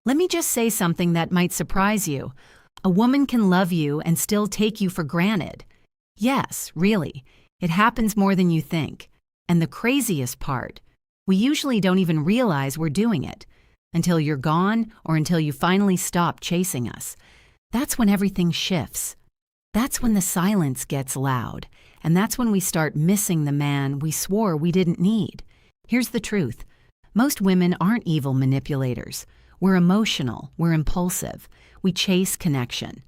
Let me just say something that might surprise you. A woman can love you and still take you for granted. Yes, really. It happens more than you think. And the craziest part, we usually don't even realize we're doing it until you're gone or until you finally stop chasing us. That's when everything shifts. That's when the silence gets loud. And that's when we start missing the man we swore we didn't need. Here's the truth. Most women aren't evil manipulators. We're emotional, we're impulsive, we chase connection.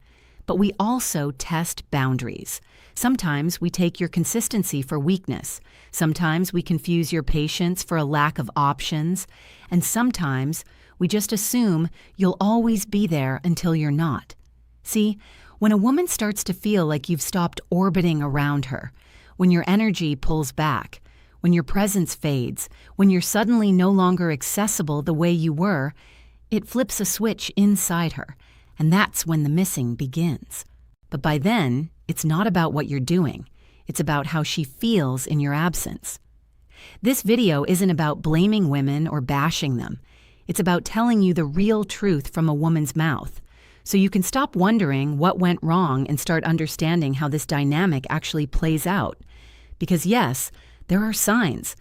But we also test boundaries. Sometimes we take your consistency for weakness. Sometimes we confuse your patience for a lack of options. And sometimes we just assume you'll always be there until you're not. See, when a woman starts to feel like you've stopped orbiting around her, when your energy pulls back, when your presence fades, when you're suddenly no longer accessible the way you were, it flips a switch inside her, and that's when the missing begins. But by then, it's not about what you're doing. It's about how she feels in your absence. This video isn't about blaming women or bashing them. It's about telling you the real truth from a woman's mouth, so you can stop wondering what went wrong and start understanding how this dynamic actually plays out. Because yes, there are signs.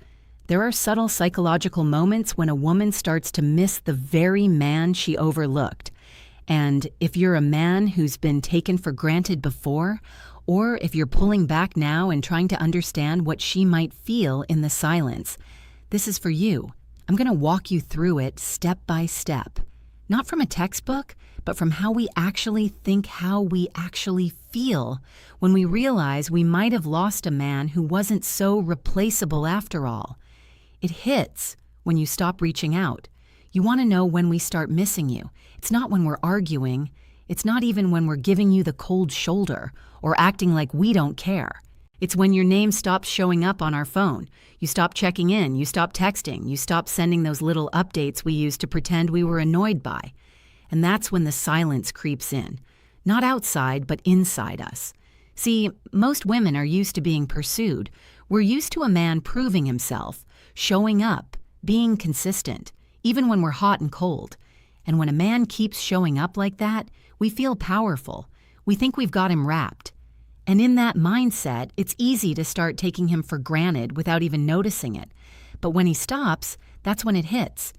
There are subtle psychological moments when a woman starts to miss the very man she overlooked. And if you're a man who's been taken for granted before, or if you're pulling back now and trying to understand what she might feel in the silence, this is for you. I'm going to walk you through it step by step. Not from a textbook, but from how we actually think, how we actually feel when we realize we might have lost a man who wasn't so replaceable after all. It hits when you stop reaching out. You want to know when we start missing you. It's not when we're arguing. It's not even when we're giving you the cold shoulder or acting like we don't care. It's when your name stops showing up on our phone. You stop checking in, you stop texting, you stop sending those little updates we used to pretend we were annoyed by. And that's when the silence creeps in. Not outside, but inside us. See, most women are used to being pursued. We're used to a man proving himself, showing up, being consistent, even when we're hot and cold. And when a man keeps showing up like that, we feel powerful. We think we've got him wrapped. And in that mindset, it's easy to start taking him for granted without even noticing it. But when he stops, that's when it hits.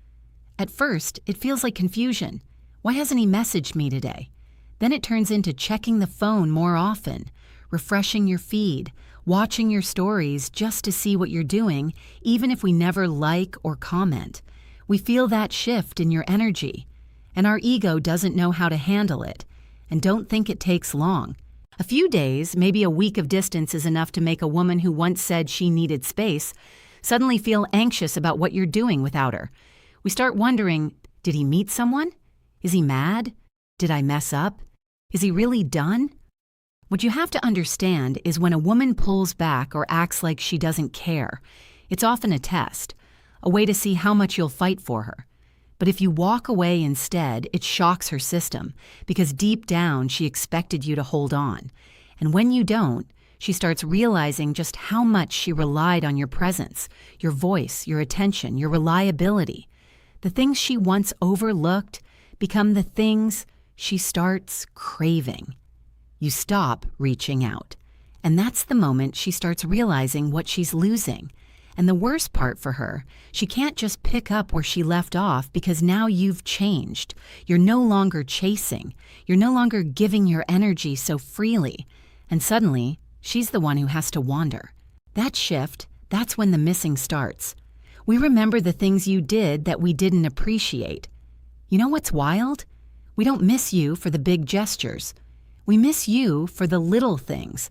At first, it feels like confusion. Why hasn't he messaged me today? Then it turns into checking the phone more often, refreshing your feed, watching your stories just to see what you're doing, even if we never like or comment. We feel that shift in your energy, and our ego doesn't know how to handle it, and don't think it takes long. A few days, maybe a week of distance is enough to make a woman who once said she needed space suddenly feel anxious about what you're doing without her. We start wondering, did he meet someone? Is he mad? Did I mess up? Is he really done? What you have to understand is when a woman pulls back or acts like she doesn't care, it's often a test, a way to see how much you'll fight for her. But if you walk away instead, it shocks her system, because deep down she expected you to hold on. And when you don't, she starts realizing just how much she relied on your presence, your voice, your attention, your reliability. The things she once overlooked become the things she starts craving. You stop reaching out. And that's the moment she starts realizing what she's losing. And the worst part for her, she can't just pick up where she left off because now you've changed. You're no longer chasing. You're no longer giving your energy so freely. And suddenly, she's the one who has to wander. That shift, that's when the missing starts. We remember the things you did that we didn't appreciate. You know what's wild? We don't miss you for the big gestures. We miss you for the little things,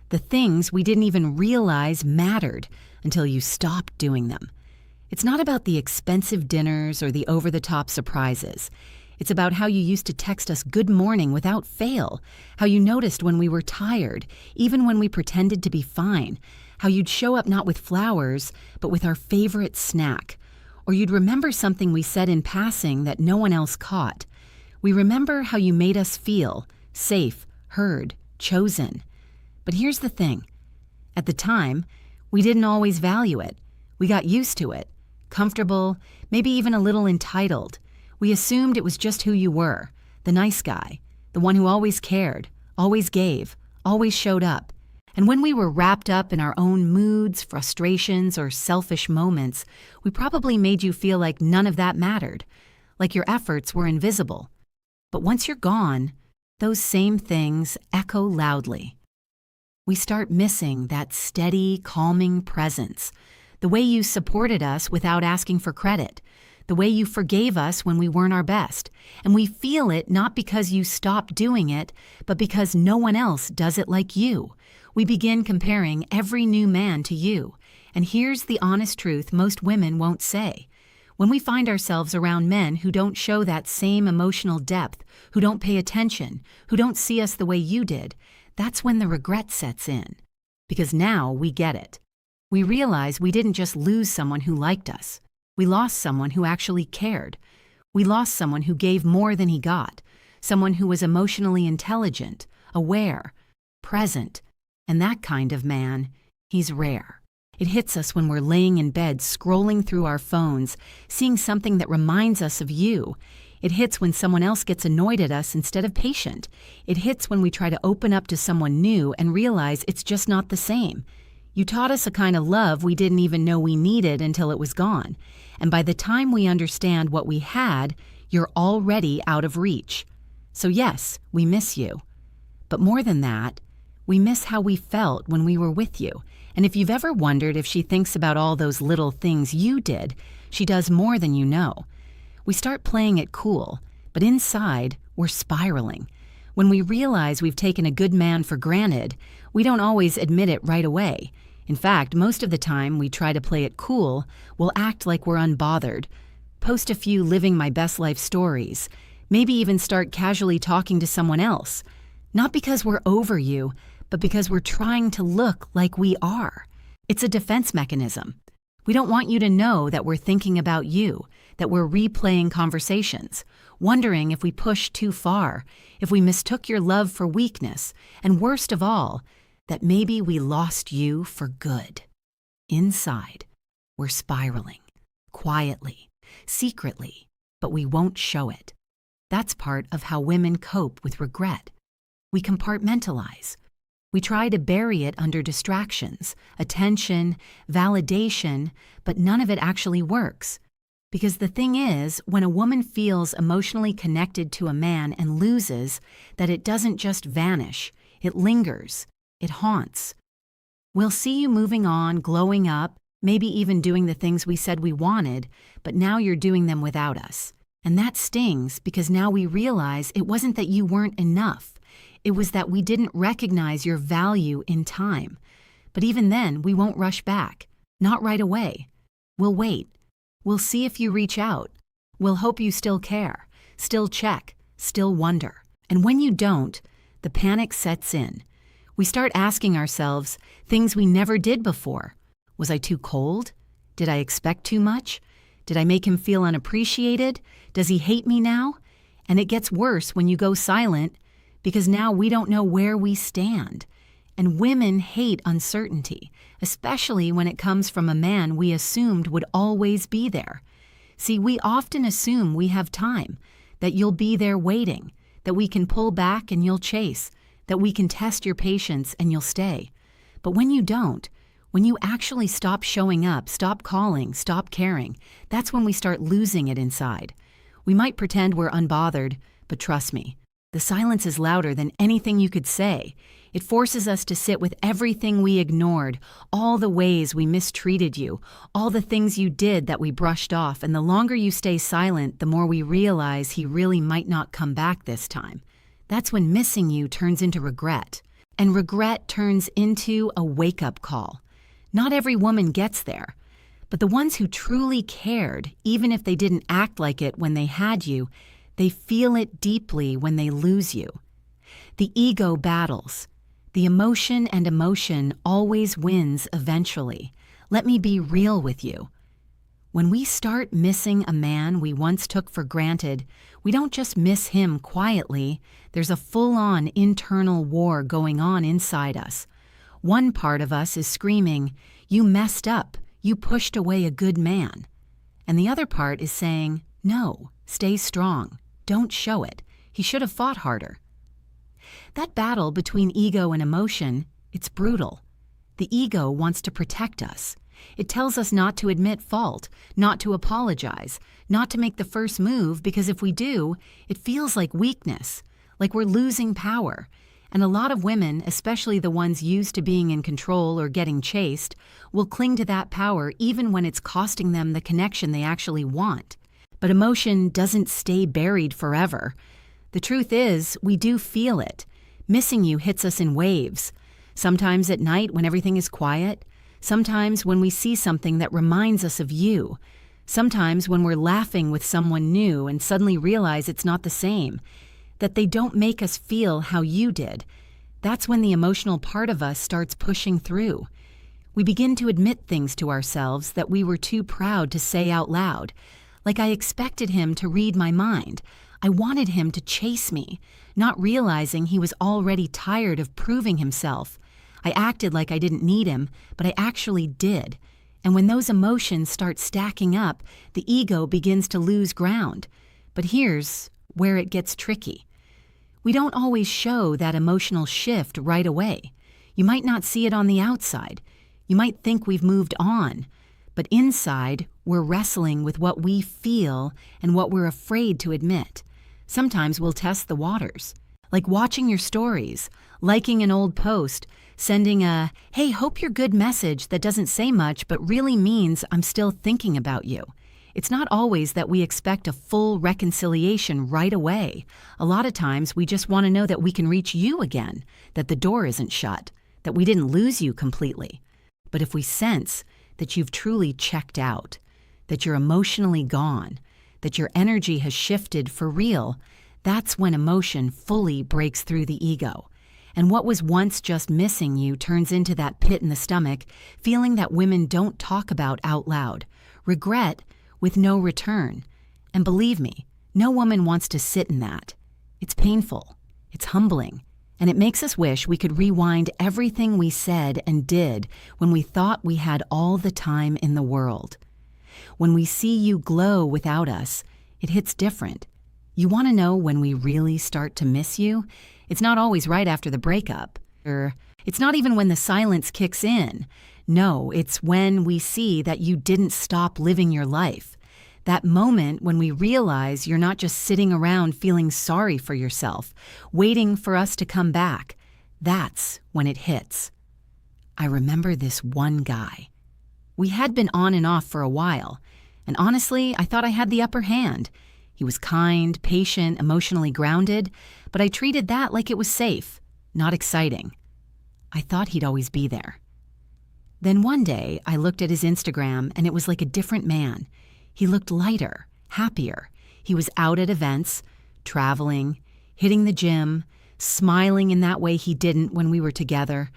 the things we didn't even realize mattered until you stopped doing them. It's not about the expensive dinners or the over-the-top surprises. It's about how you used to text us good morning without fail, how you noticed when we were tired, even when we pretended to be fine, how you'd show up not with flowers, but with our favorite snack, or you'd remember something we said in passing that no one else caught. We remember how you made us feel safe, heard, chosen. But here's the thing. At the time, we didn't always value it. We got used to it, comfortable, maybe even a little entitled. We assumed it was just who you were, the nice guy, the one who always cared, always gave, always showed up. And when we were wrapped up in our own moods, frustrations, or selfish moments, we probably made you feel like none of that mattered, like your efforts were invisible. But once you're gone, those same things echo loudly. We start missing that steady, calming presence, the way you supported us without asking for credit, the way you forgave us when we weren't our best. And we feel it not because you stopped doing it, but because no one else does it like you. We begin comparing every new man to you. And here's the honest truth most women won't say. When we find ourselves around men who don't show that same emotional depth, who don't pay attention, who don't see us the way you did, that's when the regret sets in. Because now we get it. We realize we didn't just lose someone who liked us. We lost someone who actually cared. We lost someone who gave more than he got, someone who was emotionally intelligent, aware, present. And that kind of man, he's rare. It hits us when we're laying in bed, scrolling through our phones, seeing something that reminds us of you. It hits when someone else gets annoyed at us instead of patient. It hits when we try to open up to someone new and realize it's just not the same. You taught us a kind of love we didn't even know we needed until it was gone. And by the time we understand what we had, you're already out of reach. So yes, we miss you. But more than that, we miss how we felt when we were with you. And if you've ever wondered if she thinks about all those little things you did, she does more than you know. We start playing it cool, but inside, we're spiraling. When we realize we've taken a good man for granted, we don't always admit it right away. In fact, most of the time we try to play it cool, we'll act like we're unbothered, post a few living my best life stories, maybe even start casually talking to someone else. Not because we're over you, but because we're trying to look like we are. It's a defense mechanism. We don't want you to know that we're thinking about you, that we're replaying conversations, wondering if we pushed too far, if we mistook your love for weakness, and worst of all, that maybe we lost you for good. Inside, we're spiraling, quietly, secretly, but we won't show it. That's part of how women cope with regret. We compartmentalize. We try to bury it under distractions, attention, validation, but none of it actually works. Because the thing is, when a woman feels emotionally connected to a man and loses, that it doesn't just vanish, it lingers, it haunts. We'll see you moving on, glowing up, maybe even doing the things we said we wanted, but now you're doing them without us. And that stings because now we realize it wasn't that you weren't enough. It was that we didn't recognize your value in time. But even then, we won't rush back. Not right away. We'll wait. We'll see if you reach out. We'll hope you still care, still check, still wonder. And when you don't, the panic sets in. We start asking ourselves things we never did before. Was I too cold? Did I expect too much? Did I make him feel unappreciated? Does he hate me now? And it gets worse when you go silent, because now we don't know where we stand. And women hate uncertainty, especially when it comes from a man we assumed would always be there. See, we often assume we have time, that you'll be there waiting, that we can pull back and you'll chase, that we can test your patience and you'll stay. But when you don't, when you actually stop showing up, stop calling, stop caring, that's when we start losing it inside. We might pretend we're unbothered, but trust me, the silence is louder than anything you could say. It forces us to sit with everything we ignored, all the ways we mistreated you, all the things you did that we brushed off, and the longer you stay silent, the more we realize he really might not come back this time. That's when missing you turns into regret, and regret turns into a wake-up call. Not every woman gets there, but the ones who truly cared, even if they didn't act like it when they had you, they feel it deeply when they lose you. The ego battles. The emotion and emotion always wins eventually. Let me be real with you. When we start missing a man we once took for granted, we don't just miss him quietly. There's a full-on internal war going on inside us. One part of us is screaming, "You messed up. You pushed away a good man." And the other part is saying, "No, Stay strong. Don't show it. He should have fought harder. That battle between ego and emotion, it's brutal. The ego wants to protect us. It tells us not to admit fault, not to apologize, not to make the first move, because if we do, it feels like weakness, like we're losing power. And a lot of women, especially the ones used to being in control or getting chased, will cling to that power even when it's costing them the connection they actually want. But emotion doesn't stay buried forever. The truth is, we do feel it. Missing you hits us in waves. Sometimes at night when everything is quiet. Sometimes when we see something that reminds us of you. Sometimes when we're laughing with someone new and suddenly realize it's not the same. That they don't make us feel how you did. That's when the emotional part of us starts pushing through. We begin to admit things to ourselves that we were too proud to say out loud. Like I expected him to read my mind. I wanted him to chase me, not realizing he was already tired of proving himself. I acted like I didn't need him, but I actually did. And when those emotions start stacking up, the ego begins to lose ground. But here's where it gets tricky. We don't always show that emotional shift right away. You might not see it on the outside. You might think we've moved on. But inside, we're wrestling with what we feel and what we're afraid to admit. Sometimes we'll test the waters. Like watching your stories, liking an old post, sending a, "Hey, hope you're good" message that doesn't say much but really means I'm still thinking about you. It's not always that we expect a full reconciliation right away. A lot of times we just want to know that we can reach you again, that the door isn't shut, that we didn't lose you completely. But if we sense that you've truly checked out, that you're emotionally gone, that your energy has shifted for real, that's when emotion fully breaks through the ego. And what was once just missing you turns into that pit in the stomach, feeling that women don't talk about out loud. Regret with no return. And believe me, no woman wants to sit in that. It's painful. It's humbling. And it makes us wish we could rewind everything we said and did when we thought we had all the time in the world. When we see you glow without us, it hits different. You want to know when we really start to miss you? It's not always right after the breakup. It's not even when the silence kicks in. No, it's when we see that you didn't stop living your life. That moment when we realize you're not just sitting around feeling sorry for yourself, waiting for us to come back. That's when it hits. I remember this one guy. We had been on and off for a while, and honestly, I thought I had the upper hand. He was kind, patient, emotionally grounded, but I treated that like it was safe, not exciting. I thought he'd always be there. Then one day, I looked at his Instagram, and it was like a different man. He looked lighter, happier. He was out at events, traveling, hitting the gym, smiling in that way he didn't when we were together.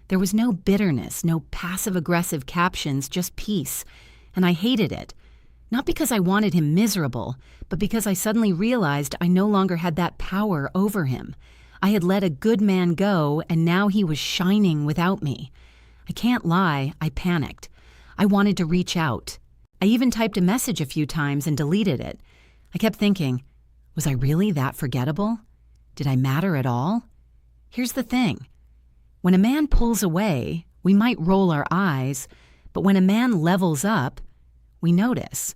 There was no bitterness, no passive-aggressive captions, just peace. And I hated it. Not because I wanted him miserable, but because I suddenly realized I no longer had that power over him. I had let a good man go, and now he was shining without me. I can't lie, I panicked. I wanted to reach out. I even typed a message a few times and deleted it. I kept thinking, was I really that forgettable? Did I matter at all? Here's the thing. When a man pulls away, we might roll our eyes, but when a man levels up, we notice.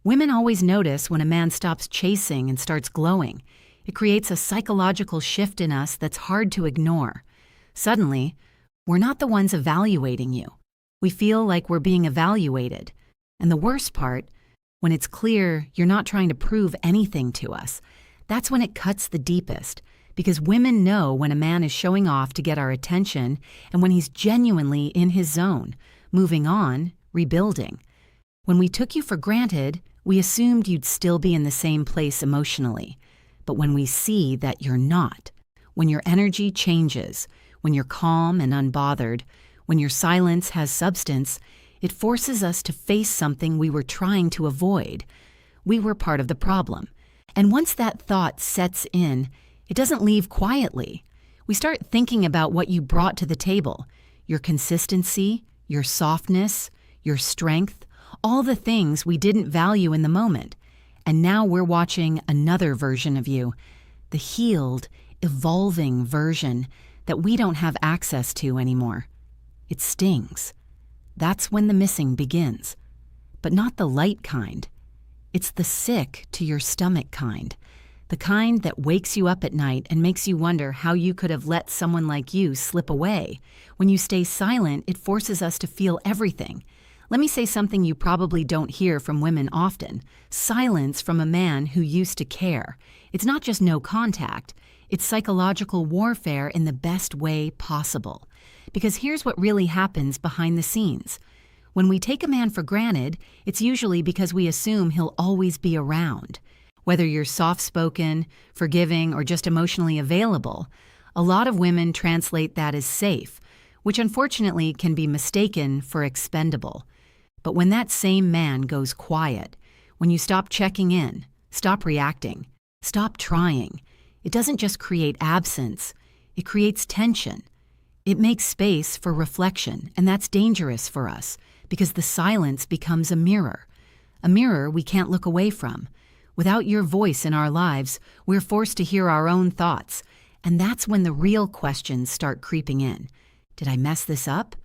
Women always notice when a man stops chasing and starts glowing. It creates a psychological shift in us that's hard to ignore. Suddenly, we're not the ones evaluating you. We feel like we're being evaluated. And the worst part, when it's clear you're not trying to prove anything to us, that's when it cuts the deepest. Because women know when a man is showing off to get our attention and when he's genuinely in his zone, moving on, rebuilding. When we took you for granted, we assumed you'd still be in the same place emotionally. But when we see that you're not, when your energy changes, when you're calm and unbothered, when your silence has substance, it forces us to face something we were trying to avoid. We were part of the problem. And once that thought sets in, it doesn't leave quietly. We start thinking about what you brought to the table, your consistency, your softness, your strength, all the things we didn't value in the moment. And now we're watching another version of you, the healed, evolving version that we don't have access to anymore. It stings. That's when the missing begins. But not the light kind. It's the sick to your stomach kind. The kind that wakes you up at night and makes you wonder how you could have let someone like you slip away. When you stay silent, it forces us to feel everything. Let me say something you probably don't hear from women often. Silence from a man who used to care. It's not just no contact. It's psychological warfare in the best way possible. Because here's what really happens behind the scenes. When we take a man for granted, it's usually because we assume he'll always be around. Whether you're soft-spoken, forgiving, or just emotionally available, a lot of women translate that as safe, which unfortunately can be mistaken for expendable. But when that same man goes quiet, when you stop checking in, stop reacting, stop trying, it doesn't just create absence, it creates tension. It makes space for reflection, and that's dangerous for us because the silence becomes a mirror we can't look away from. Without your voice in our lives, we're forced to hear our own thoughts, and that's when the real questions start creeping in. Did I mess this up?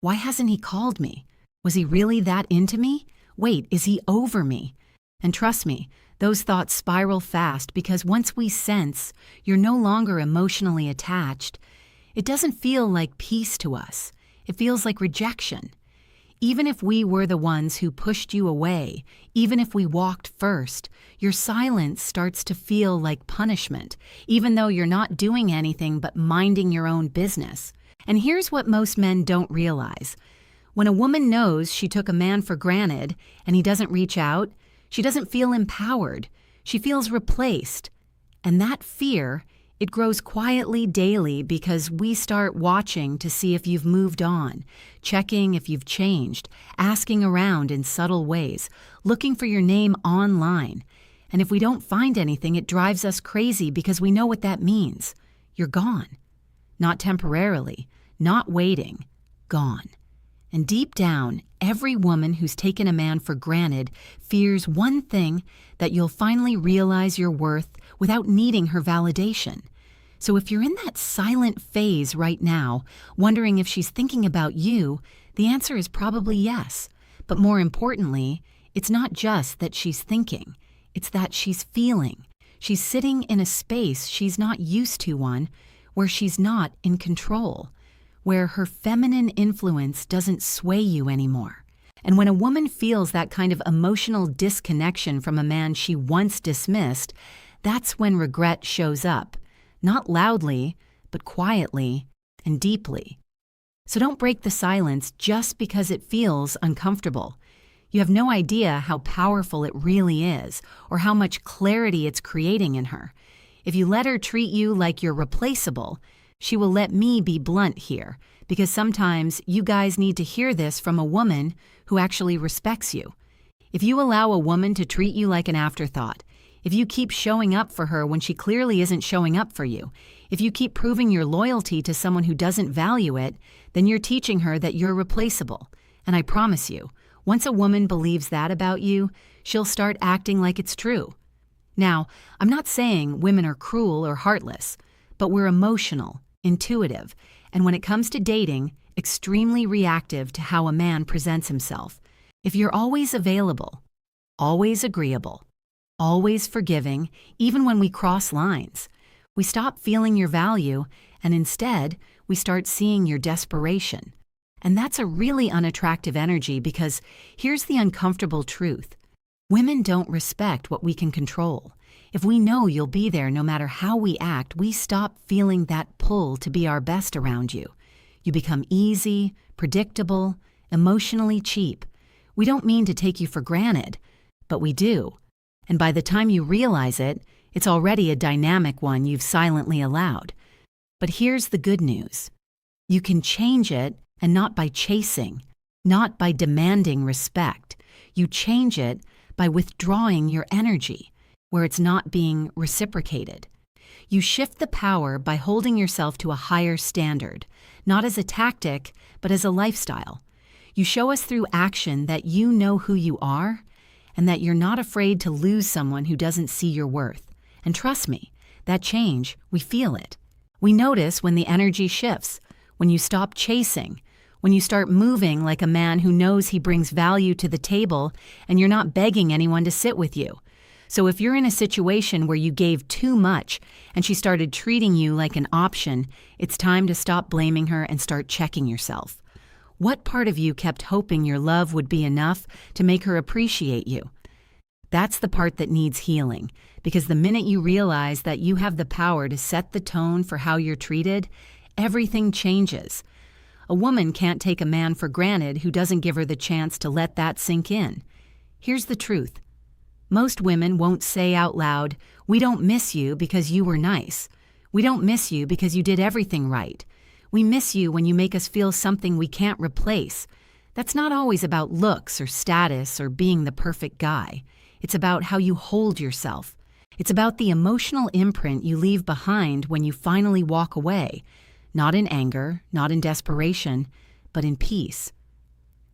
Why hasn't he called me? Was he really that into me? Wait, is he over me? And trust me, those thoughts spiral fast because once we sense you're no longer emotionally attached, it doesn't feel like peace to us. It feels like rejection. Even if we were the ones who pushed you away, even if we walked first, your silence starts to feel like punishment, even though you're not doing anything but minding your own business. And here's what most men don't realize. When a woman knows she took a man for granted and he doesn't reach out, she doesn't feel empowered. She feels replaced. And that fear, it grows quietly daily because we start watching to see if you've moved on, checking if you've changed, asking around in subtle ways, looking for your name online. And if we don't find anything, it drives us crazy because we know what that means. You're gone. Not temporarily, not waiting, gone. And deep down, every woman who's taken a man for granted fears one thing, that you'll finally realize your worth without needing her validation. So if you're in that silent phase right now, wondering if she's thinking about you, the answer is probably yes. But more importantly, it's not just that she's thinking, it's that she's feeling. She's sitting in a space she's not used to one, where she's not in control, where her feminine influence doesn't sway you anymore. And when a woman feels that kind of emotional disconnection from a man she once dismissed, that's when regret shows up. Not loudly, but quietly and deeply. So don't break the silence just because it feels uncomfortable. You have no idea how powerful it really is, or how much clarity it's creating in her. If you let her treat you like you're replaceable, she will let me be blunt here, because sometimes you guys need to hear this from a woman who actually respects you. If you allow a woman to treat you like an afterthought, if you keep showing up for her when she clearly isn't showing up for you, if you keep proving your loyalty to someone who doesn't value it, then you're teaching her that you're replaceable. And I promise you, once a woman believes that about you, she'll start acting like it's true. Now, I'm not saying women are cruel or heartless, but we're emotional, intuitive, and when it comes to dating, extremely reactive to how a man presents himself. If you're always available, always agreeable, always forgiving, even when we cross lines, we stop feeling your value, and instead, we start seeing your desperation. And that's a really unattractive energy because here's the uncomfortable truth. Women don't respect what we can control. If we know you'll be there no matter how we act, we stop feeling that pull to be our best around you. You become easy, predictable, emotionally cheap. We don't mean to take you for granted, but we do. And by the time you realize it, it's already a dynamic one you've silently allowed. But here's the good news. You can change it, and not by chasing, not by demanding respect. You change it by withdrawing your energy where it's not being reciprocated. You shift the power by holding yourself to a higher standard, not as a tactic, but as a lifestyle. You show us through action that you know who you are, and that you're not afraid to lose someone who doesn't see your worth. And trust me, that change, we feel it. We notice when the energy shifts, when you stop chasing, when you start moving like a man who knows he brings value to the table and you're not begging anyone to sit with you. So if you're in a situation where you gave too much and she started treating you like an option, it's time to stop blaming her and start checking yourself. What part of you kept hoping your love would be enough to make her appreciate you? That's the part that needs healing, because the minute you realize that you have the power to set the tone for how you're treated, everything changes. A woman can't take a man for granted who doesn't give her the chance to let that sink in. Here's the truth. Most women won't say out loud, "We don't miss you because you were nice. We don't miss you because you did everything right. We miss you when you make us feel something we can't replace." That's not always about looks or status or being the perfect guy. It's about how you hold yourself. It's about the emotional imprint you leave behind when you finally walk away, not in anger, not in desperation, but in peace.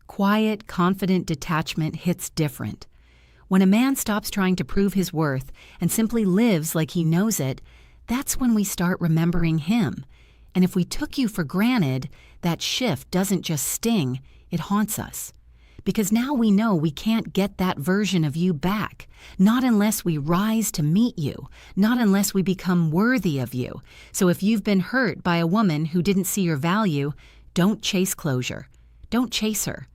Quiet, confident detachment hits different. When a man stops trying to prove his worth and simply lives like he knows it, that's when we start remembering him. And if we took you for granted, that shift doesn't just sting, it haunts us. Because now we know we can't get that version of you back, not unless we rise to meet you, not unless we become worthy of you. So if you've been hurt by a woman who didn't see your value, don't chase closure. Don't chase her.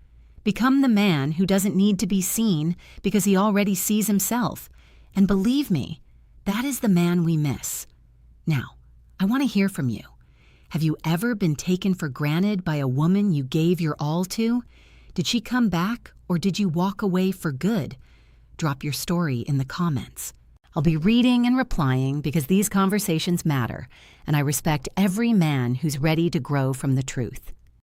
Become the man who doesn't need to be seen because he already sees himself. And believe me, that is the man we miss. Now, I want to hear from you. Have you ever been taken for granted by a woman you gave your all to? Did she come back, or did you walk away for good? Drop your story in the comments. I'll be reading and replying because these conversations matter, and I respect every man who's ready to grow from the truth.